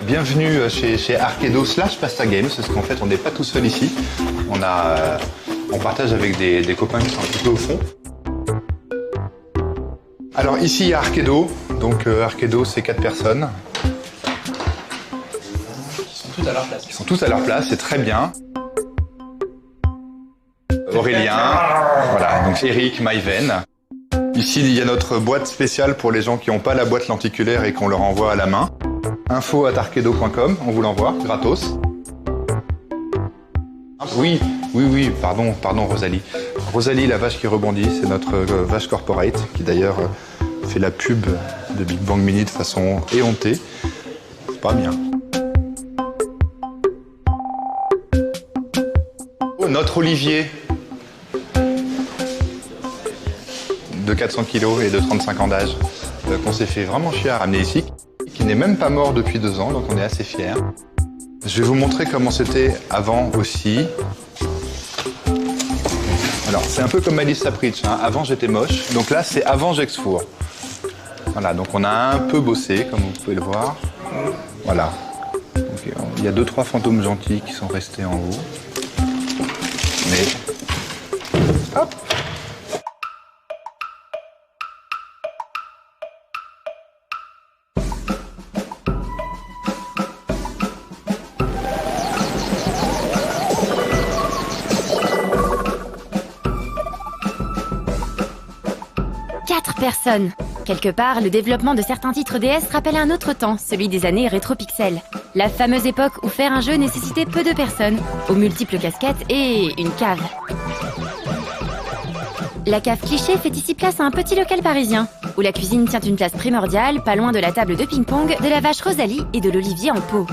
Bienvenue chez Arkedo / Pasta Games, parce qu'en fait on n'est pas tout seul ici. On partage avec des copains qui sont un petit peu au fond. Alors ici il y a Arkedo, donc Arkedo c'est 4 personnes. Ils sont tous à leur place. Ils sont tous à leur place, c'est très bien. Aurélien, voilà, donc Eric, Maïven. Ici il y a notre boîte spéciale pour les gens qui n'ont pas la boîte lenticulaire et qu'on leur envoie à la main. info@arkedo.com, on vous l'envoie, gratos. Oui, pardon Rosalie. Rosalie, la vache qui rebondit, c'est notre vache corporate, qui d'ailleurs fait la pub de Big Bang Mini de façon éhontée. C'est pas bien. Oh, notre Olivier, de 400 kg et de 35 ans d'âge, qu'on s'est fait vraiment chier à ramener ici, qui n'est même pas mort depuis 2 ans, donc on est assez fiers. Je vais vous montrer comment c'était avant aussi. Alors, c'est un peu comme Malice Sapritch, hein. Avant j'étais moche, donc là c'est avant Gexfour. Voilà, donc on a un peu bossé, comme vous pouvez le voir. Voilà. Donc, il y a 2-3 fantômes gentils qui sont restés en haut. Mais... hop! Personne. Quelque part, le développement de certains titres DS rappelle un autre temps, celui des années rétro-pixel. La fameuse époque où faire un jeu nécessitait peu de personnes, aux multiples casquettes et une cave. La cave cliché fait ici place à un petit local parisien, où la cuisine tient une place primordiale, pas loin de la table de ping-pong, de la vache Rosalie et de l'olivier en pot.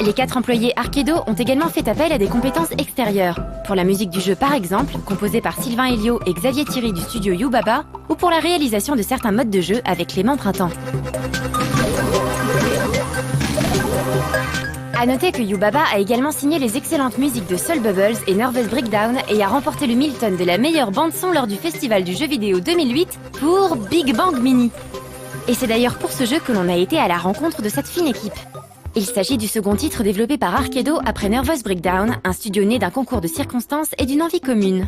Les 4 employés Arkedo ont également fait appel à des compétences extérieures. Pour la musique du jeu par exemple, composée par Sylvain Elliot et Xavier Thierry du studio Yubaba, ou pour la réalisation de certains modes de jeu avec Clément Printemps. A noter que Yubaba a également signé les excellentes musiques de Soul Bubbles et Nervous Breakdown et a remporté le Milton de la meilleure bande-son lors du Festival du jeu vidéo 2008 pour Big Bang Mini. Et c'est d'ailleurs pour ce jeu que l'on a été à la rencontre de cette fine équipe. Il s'agit du second titre développé par Arkedo après Nervous Breakdown, un studio né d'un concours de circonstances et d'une envie commune.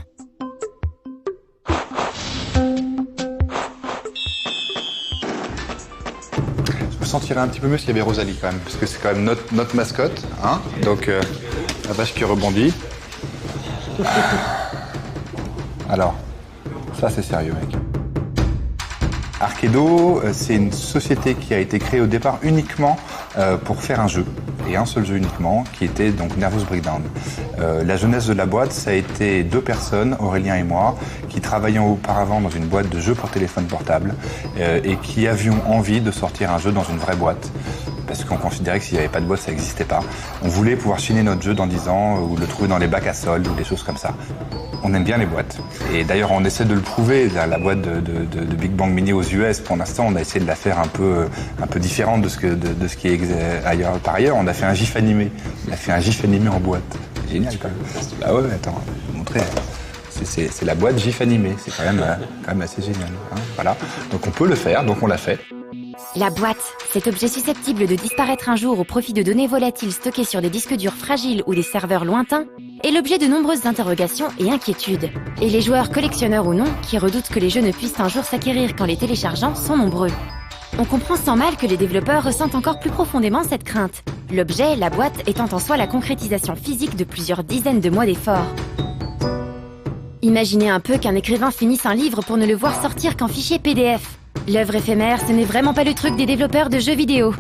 Je me sentirais un petit peu mieux s'il y avait Rosalie quand même, parce que c'est quand même notre mascotte, hein. Donc la vache qui rebondit. Alors, ça c'est sérieux mec. Arkedo, c'est une société qui a été créée au départ uniquement pour faire un jeu, et un seul jeu uniquement, qui était donc Nervous Breakdown. La jeunesse de la boîte, ça a été 2 personnes, Aurélien et moi, qui travaillions auparavant dans une boîte de jeux pour téléphone portable et qui avions envie de sortir un jeu dans une vraie boîte. Parce qu'on considérait que s'il n'y avait pas de boîte, ça n'existait pas. On voulait pouvoir chiner notre jeu dans 10 ans ou le trouver dans les bacs à soldes ou des choses comme ça. On aime bien les boîtes. Et d'ailleurs, on essaie de le prouver. La boîte de Big Bang Mini aux US, pour l'instant, on a essayé de la faire un peu différente de ce qui est ailleurs. Par ailleurs, on a fait un GIF animé. On a fait un GIF animé en boîte. C'est génial quand même. Bah ouais, attends, je vais vous montrer. C'est la boîte GIF animé. C'est quand même assez génial. Hein, voilà. Donc on peut le faire, donc on l'a fait. La boîte, cet objet susceptible de disparaître un jour au profit de données volatiles stockées sur des disques durs fragiles ou des serveurs lointains, est l'objet de nombreuses interrogations et inquiétudes. Et les joueurs, collectionneurs ou non, qui redoutent que les jeux ne puissent un jour s'acquérir qu'en les téléchargeant, sont nombreux. On comprend sans mal que les développeurs ressentent encore plus profondément cette crainte. L'objet, la boîte, étant en soi la concrétisation physique de plusieurs dizaines de mois d'efforts. Imaginez un peu qu'un écrivain finisse un livre pour ne le voir sortir qu'en fichier PDF. L'œuvre éphémère, ce n'est vraiment pas le truc des développeurs de jeux vidéo.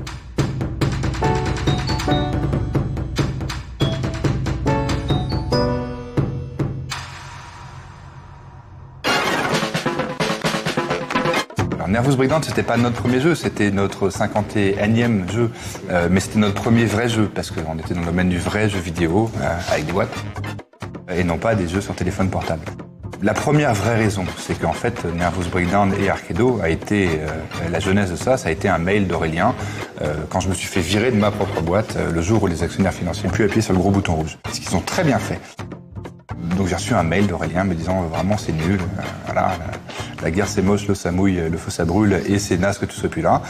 Alors, Nervous Breakdown, c'était pas notre premier jeu, c'était notre 51e jeu, mais c'était notre premier vrai jeu, parce qu'on était dans le domaine du vrai jeu vidéo, avec des boîtes, et non pas des jeux sur téléphone portable. La première vraie raison, c'est qu'en fait, Nervous Breakdown et Arkedo a été, la jeunesse de ça a été un mail d'Aurélien quand je me suis fait virer de ma propre boîte le jour où les actionnaires financiers n'ont pu appuyer sur le gros bouton rouge. Ce qu'ils ont très bien fait. Donc j'ai reçu un mail d'Aurélien me disant vraiment c'est nul, voilà, la guerre c'est moche, l'eau ça mouille, le feu ça brûle et c'est naze que tu sois plus là.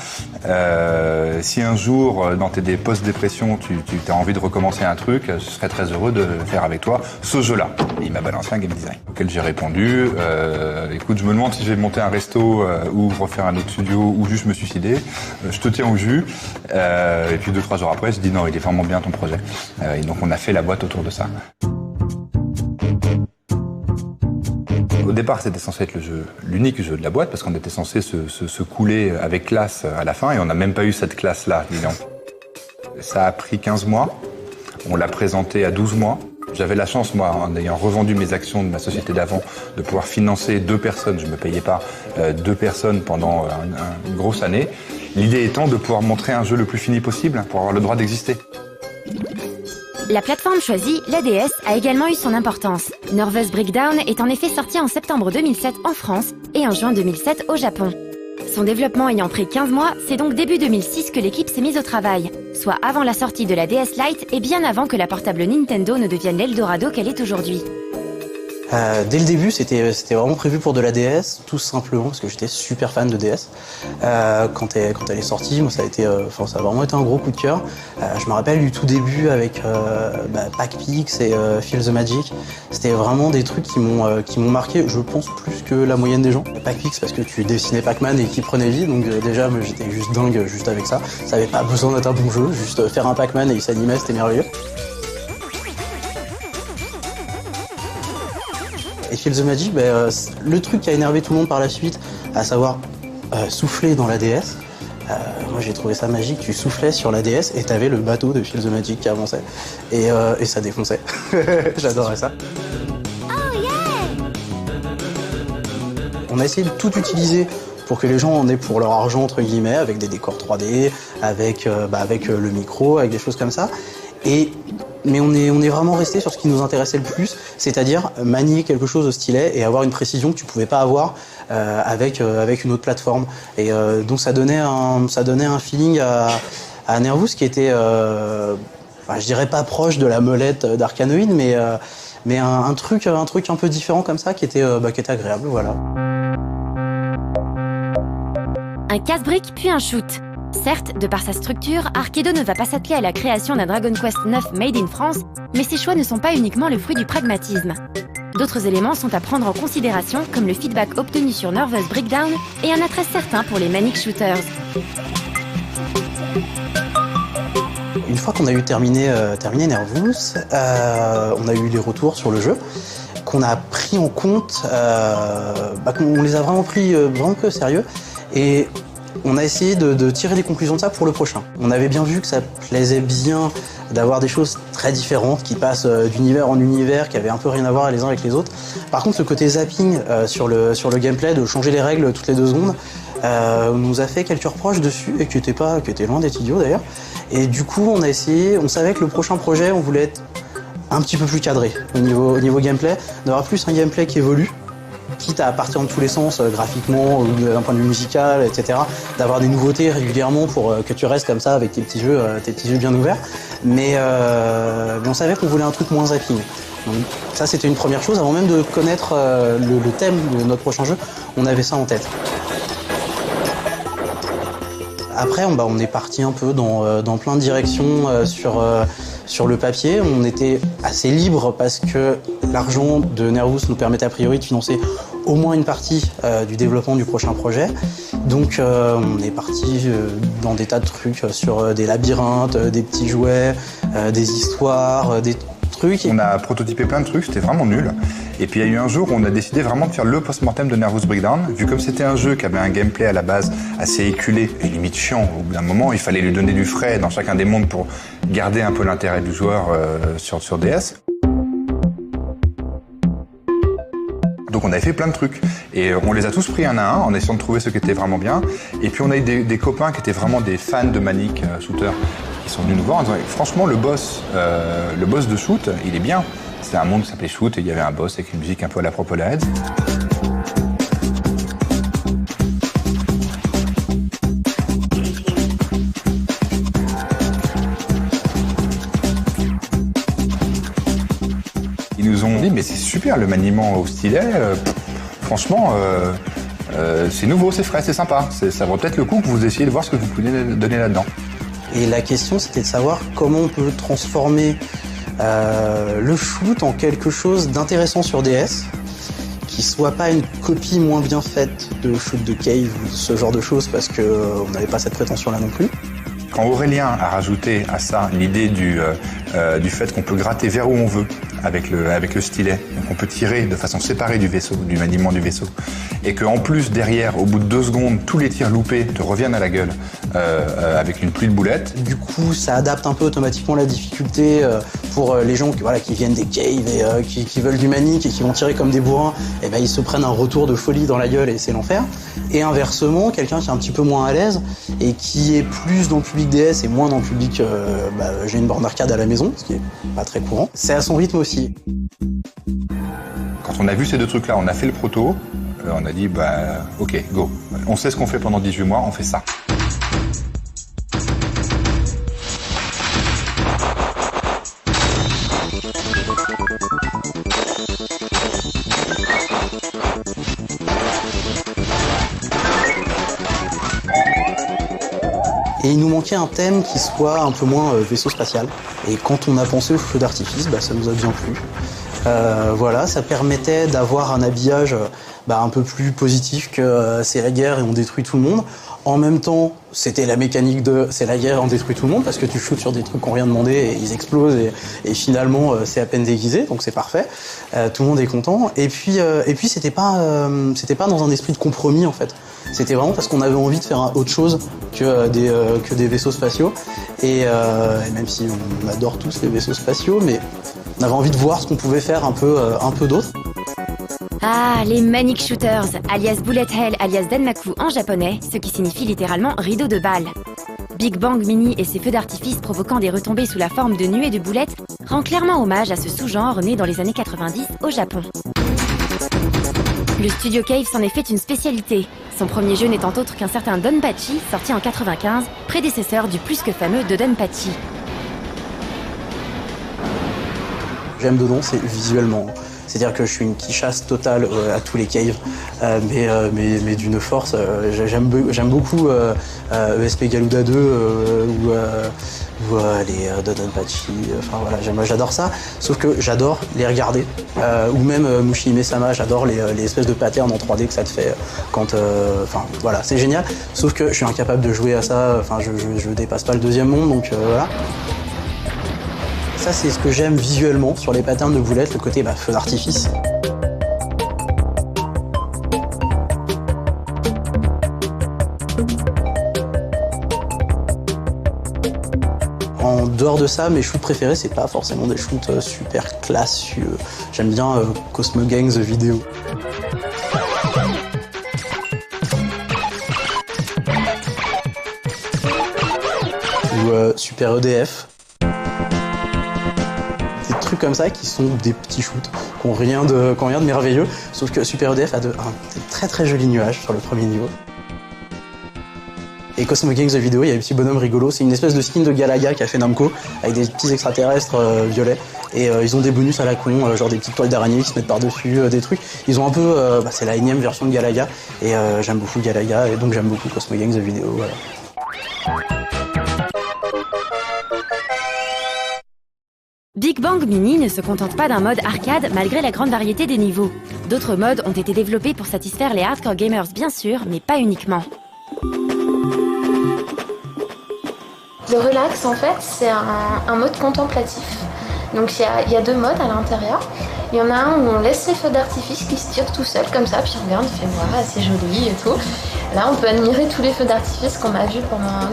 Si un jour dans tes post-dépression tu as envie de recommencer un truc, je serais très heureux de faire avec toi ce jeu-là. Et il m'a balancé un game design auquel j'ai répondu écoute, je me demande si je vais monter un resto ou refaire un autre studio ou juste me suicider. Je te tiens au jus. Et puis 2-3 jours après, je dis non, il est vraiment bien ton projet. Et donc on a fait la boîte autour de ça. Au départ, c'était censé être l'unique jeu de la boîte parce qu'on était censé se couler avec classe à la fin et on n'a même pas eu cette classe-là, disons. Ça a pris 15 mois. On l'a présenté à 12 mois. J'avais la chance, moi, en ayant revendu mes actions de ma société d'avant, de pouvoir financer 2 personnes. Je ne me payais pas 2 personnes pendant une grosse année. L'idée étant de pouvoir montrer un jeu le plus fini possible pour avoir le droit d'exister. La plateforme choisie, la DS, a également eu son importance. Nervous Breakdown est en effet sorti en septembre 2007 en France et en juin 2007 au Japon. Son développement ayant pris 15 mois, c'est donc début 2006 que l'équipe s'est mise au travail, soit avant la sortie de la DS Lite et bien avant que la portable Nintendo ne devienne l'Eldorado qu'elle est aujourd'hui. Dès le début, c'était vraiment prévu pour de la DS, tout simplement parce que j'étais super fan de DS. Quand elle est sortie, moi ça a vraiment été un gros coup de cœur. Je me rappelle du tout début avec Pac-Pix et Feel the Magic. C'était vraiment des trucs qui m'ont marqué, je pense plus que la moyenne des gens. Pac-Pix parce que tu dessinais Pac-Man et qui prenait vie, donc déjà j'étais juste dingue juste avec ça. Ça avait pas besoin d'être un bon jeu, juste faire un Pac-Man et il s'animait, c'était merveilleux. Et Feel the Magic, le truc qui a énervé tout le monde par la suite, à savoir souffler dans la DS, moi j'ai trouvé ça magique, tu soufflais sur la DS et t'avais le bateau de Feel the Magic qui avançait. Et ça défonçait. J'adorais ça. Oh yeah! On a essayé de tout utiliser pour que les gens en aient pour leur argent, entre guillemets, avec des décors 3D, avec le micro, avec des choses comme ça. Mais on est vraiment resté sur ce qui nous intéressait le plus, c'est-à-dire manier quelque chose au stylet et avoir une précision que tu pouvais pas avoir avec une autre plateforme. Et donc ça donnait un feeling à Nervous qui était, je dirais pas proche de la molette d'Arcanoid, mais un truc un peu différent comme ça qui était agréable, voilà. Un casse-brique puis un shoot. Certes, de par sa structure, Arkedo ne va pas s'atteler à la création d'un Dragon Quest IX made in France, mais ses choix ne sont pas uniquement le fruit du pragmatisme. D'autres éléments sont à prendre en considération, comme le feedback obtenu sur Nervous Breakdown et un attrait certain pour les Manic Shooters. Une fois qu'on a eu terminé Nervous, on a eu les retours sur le jeu, qu'on a pris en compte, qu'on les a vraiment pris vraiment peu au sérieux, et on a essayé de tirer des conclusions de ça pour le prochain. On avait bien vu que ça plaisait bien d'avoir des choses très différentes qui passent d'univers en univers, qui avaient un peu rien à voir les uns avec les autres. Par contre, ce côté zapping sur le gameplay, de changer les règles toutes les 2 secondes, nous a fait quelques reproches dessus et qui était loin d'être idiot d'ailleurs. Et du coup, on savait que le prochain projet, on voulait être un petit peu plus cadré au niveau gameplay, d'avoir plus un gameplay qui évolue, quitte à partir dans tous les sens, graphiquement ou d'un point de vue musical, etc. D'avoir des nouveautés régulièrement pour que tu restes comme ça avec tes petits jeux bien ouverts. Mais on savait qu'on voulait un truc moins zapping. Donc ça c'était une première chose, avant même de connaître le thème de notre prochain jeu, on avait ça en tête. Après on est parti un peu dans plein de directions sur le papier. On était assez libre parce que l'argent de Nervous nous permettait a priori de financer au moins une partie du développement du prochain projet. Donc on est parti dans des tas de trucs sur des labyrinthes, des petits jouets, des histoires, des trucs. On a prototypé plein de trucs, c'était vraiment nul. Et puis il y a eu un jour où on a décidé vraiment de faire le post-mortem de Nervous Breakdown. Vu comme c'était un jeu qui avait un gameplay à la base assez éculé et limite chiant, au bout d'un moment, il fallait lui donner du frais dans chacun des mondes pour garder un peu l'intérêt du joueur sur DS. Donc on avait fait plein de trucs et on les a tous pris un à un en essayant de trouver ce qui était vraiment bien. Et puis on a eu des copains qui étaient vraiment des fans de Manic Shooter qui sont venus nous voir en disant franchement le boss de Shoot il est bien. C'était un monde qui s'appelait Shoot et il y avait un boss avec une musique un peu à la Propeller Heads. Ils nous ont dit mais c'est super le maniement au stylet, franchement c'est nouveau, c'est frais, c'est sympa. Ça vaut peut-être le coup que vous essayiez de voir ce que vous pouvez donner là-dedans. Et la question c'était de savoir comment on peut transformer le shoot en quelque chose d'intéressant sur DS, qui soit pas une copie moins bien faite de shoot de Cave ou ce genre de choses, parce que on n'avait pas cette prétention-là non plus. Quand Aurélien a rajouté à ça l'idée du fait qu'on peut gratter vers où on veut avec le stylet, donc on peut tirer de façon séparée du vaisseau, du maniement du vaisseau, et qu'en plus derrière, au bout de 2 secondes, tous les tirs loupés te reviennent à la gueule avec une pluie de boulettes. Du coup, ça adapte un peu automatiquement la difficulté pour les gens qui viennent des caves et qui veulent du manique et qui vont tirer comme des bourrins, et ben ils se prennent un retour de folie dans la gueule et c'est l'enfer. Et inversement, quelqu'un qui est un petit peu moins à l'aise et qui est plus dans le public DS et moins dans le public j'ai une borne d'arcade à la maison, ce qui est pas très courant, c'est à son rythme aussi. Quand on a vu ces 2 trucs-là, on a fait le proto, on a dit ok, go. On sait ce qu'on fait pendant 18 mois, on fait ça. Et il nous manquait un thème qui soit un peu moins vaisseau spatial. Et quand on a pensé au feu d'artifice, ça nous a bien plu. Ça permettait d'avoir un habillage un peu plus positif que c'est la guerre et on détruit tout le monde. En même temps, c'était la mécanique de c'est la guerre et on détruit tout le monde parce que tu shootes sur des trucs qu'on rien demandé et ils explosent et finalement c'est à peine déguisé, donc c'est parfait. Tout le monde est content. Et puis c'était pas dans un esprit de compromis en fait. C'était vraiment parce qu'on avait envie de faire autre chose que des vaisseaux spatiaux. Et même si on adore tous les vaisseaux spatiaux, mais on avait envie de voir ce qu'on pouvait faire un peu d'autre. Ah, les Manic Shooters, alias Bullet Hell, alias Denmaku en japonais, ce qui signifie littéralement rideau de balles. Big Bang Mini et ses feux d'artifice provoquant des retombées sous la forme de nuées de boulettes rend clairement hommage à ce sous-genre né dans les années 90 au Japon. Le studio Cave s'en est fait une spécialité, son premier jeu n'étant autre qu'un certain Donpachi, sorti en 95, prédécesseur du plus que fameux Dodonpachi. J'aime dedans, c'est visuellement. C'est-à-dire que je suis une quichasse totale à tous les caves, mais d'une force. J'aime beaucoup ESP Galuda 2 ou les Dodonpachi. Enfin voilà, j'adore ça. Sauf que j'adore les regarder. Ou même Mushihime Sama, j'adore les espèces de patterns en 3D que ça te fait quand. Voilà, c'est génial. Sauf que je suis incapable de jouer à ça. Enfin, je dépasse pas le 2e monde, donc voilà. Ça, c'est ce que j'aime visuellement sur les patterns de boulettes, le côté feu d'artifice. En dehors de ça, mes shoots préférés, c'est pas forcément des shoots super classieux. J'aime bien Cosmo Gang The Video. Ou Super EDF. Des trucs comme ça qui sont des petits shoots, qui n'ont rien de merveilleux, sauf que Super EDF a des très très jolis nuages sur le premier niveau. Et Cosmo Gang The Video, il y a des petits bonhommes rigolos, c'est une espèce de skin de Galaga qu'a fait Namco, avec des petits extraterrestres violets, et ils ont des bonus à la con, genre des petites toiles d'araignée qui se mettent par-dessus, des trucs. Ils ont un peu, c'est la énième version de Galaga, et j'aime beaucoup Galaga, et donc j'aime beaucoup Cosmo Gang The Video, voilà. Big Bang Mini ne se contente pas d'un mode arcade malgré la grande variété des niveaux. D'autres modes ont été développés pour satisfaire les hardcore gamers bien sûr, mais pas uniquement. Le relax en fait c'est un mode contemplatif. Donc il y a 2 modes à l'intérieur. Il y en a un où on laisse les feux d'artifice qui se tirent tout seuls comme ça, puis on regarde, il fait voilà, c'est joli et tout. Là on peut admirer tous les feux d'artifice qu'on a vus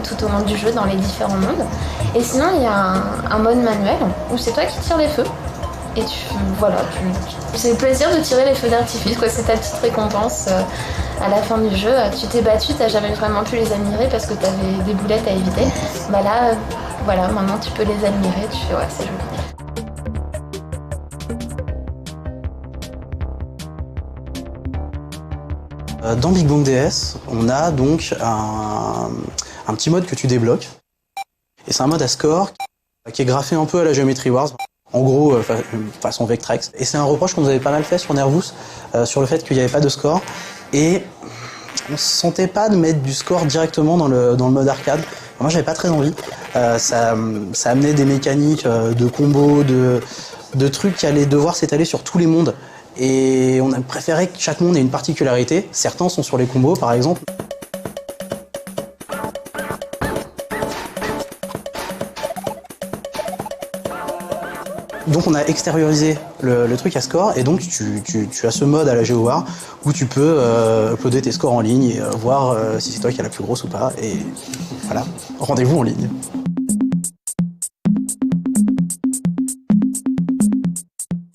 tout au long du jeu dans les différents mondes. Et sinon il y a un mode manuel où c'est toi qui tires les feux. Et c'est le plaisir de tirer les feux d'artifice, quoi. C'est ta petite récompense à la fin du jeu. Tu t'es battu, t'as jamais vraiment pu les admirer parce que t'avais des boulettes à éviter. Là, voilà, maintenant tu peux les admirer, tu fais ouais, c'est joli. Dans Big Bang DS, on a donc un petit mode que tu débloques. Et c'est un mode à score qui est graffé un peu à la Geometry Wars. En gros, façon Vectrex. Et c'est un reproche qu'on nous avait pas mal fait sur Nervous, sur le fait qu'il n'y avait pas de score. Et on se sentait pas de mettre du score directement dans le mode arcade. Moi, j'avais pas très envie. Ça amenait des mécaniques de combos, de trucs qui allaient devoir s'étaler sur tous les mondes. Et on a préféré que chaque monde ait une particularité. Certains sont sur les combos, par exemple. Donc on a extériorisé le truc à score, et donc tu as ce mode à la GeoWar où tu peux uploader tes scores en ligne et voir si c'est toi qui as la plus grosse ou pas. Et voilà, rendez-vous en ligne.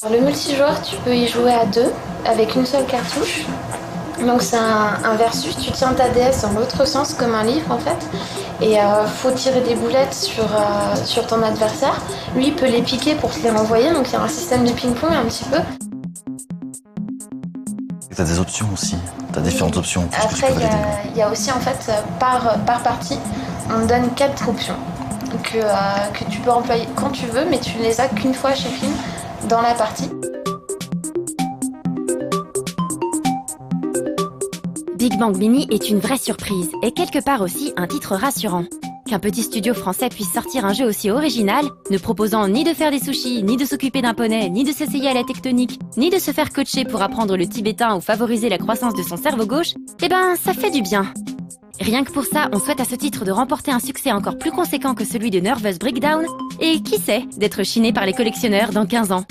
Le multijoueur, tu peux y jouer à 2 avec une seule cartouche. Donc c'est un versus, tu tiens ta DS dans l'autre sens comme un livre en fait. Et faut tirer des boulettes sur ton adversaire. Lui il peut les piquer pour te les renvoyer, donc il y a un système de ping-pong un petit peu. T'as des options aussi, t'as différentes options. Après il y a aussi en fait par partie, on donne 4 options que tu peux employer quand tu veux, mais tu ne les as qu'une fois chacune dans la partie. Big Bang Mini est une vraie surprise et quelque part aussi un titre rassurant. Qu'un petit studio français puisse sortir un jeu aussi original, ne proposant ni de faire des sushis, ni de s'occuper d'un poney, ni de s'essayer à la tectonique, ni de se faire coacher pour apprendre le tibétain ou favoriser la croissance de son cerveau gauche, eh ben ça fait du bien. Rien que pour ça, on souhaite à ce titre de remporter un succès encore plus conséquent que celui de Nervous Breakdown, et qui sait, d'être chiné par les collectionneurs dans 15 ans.